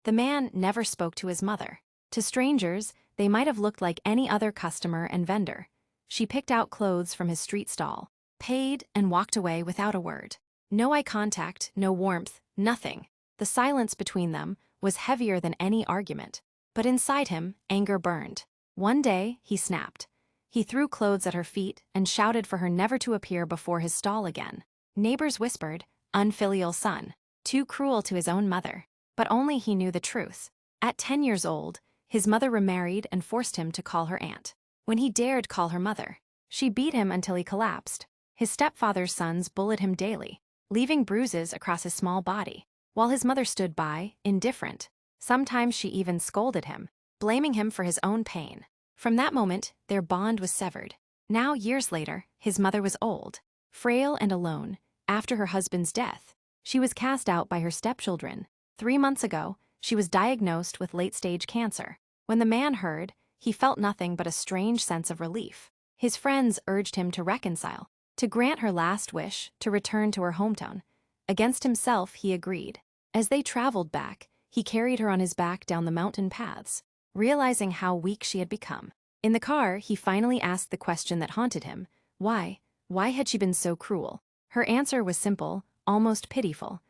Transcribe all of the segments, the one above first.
The man never spoke to his mother. To strangers, they might have looked like any other customer and vendor. She picked out clothes from his street stall, paid, and walked away without a word. No eye contact, no warmth, nothing. The silence between them was heavier than any argument. But inside him, anger burned. One day, he snapped. He threw clothes at her feet and shouted for her never to appear before his stall again. Neighbors whispered, "Unfilial son, too cruel to his own mother." But only he knew the truth. At 10 years old, his mother remarried and forced him to call her aunt. When he dared call her mother, she beat him until he collapsed. His stepfather's sons bullied him daily, leaving bruises across his small body, while his mother stood by, indifferent. Sometimes she even scolded him, blaming him for his own pain. From that moment, their bond was severed. Now, years later, his mother was old, frail and alone. After her husband's death, she was cast out by her stepchildren. 3 months ago, she was diagnosed with late-stage cancer. When the man heard, he felt nothing but a strange sense of relief. His friends urged him to reconcile, to grant her last wish, to return to her hometown. Against himself, he agreed. As they traveled back, he carried her on his back down the mountain paths, realizing how weak she had become. In the car, he finally asked the question that haunted him. Why? Why had she been so cruel? Her answer was simple, almost pitiful.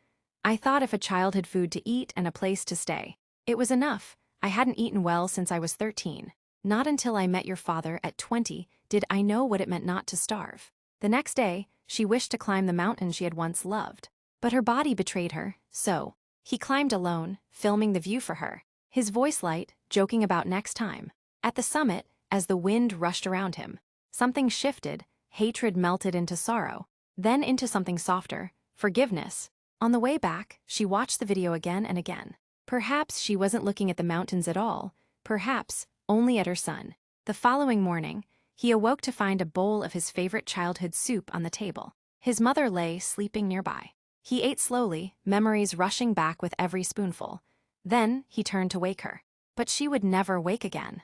"I thought if a child had food to eat and a place to stay, it was enough. I hadn't eaten well since I was 13. Not until I met your father at 20 did I know what it meant not to starve." The next day, she wished to climb the mountain she had once loved. But her body betrayed her, so he climbed alone, filming the view for her, his voice light, joking about next time. At the summit, as the wind rushed around him, something shifted, hatred melted into sorrow, then into something softer, forgiveness. On the way back, she watched the video again and again. Perhaps she wasn't looking at the mountains at all, perhaps only at her son. The following morning, he awoke to find a bowl of his favorite childhood soup on the table. His mother lay sleeping nearby. He ate slowly, memories rushing back with every spoonful. Then he turned to wake her. But she would never wake again.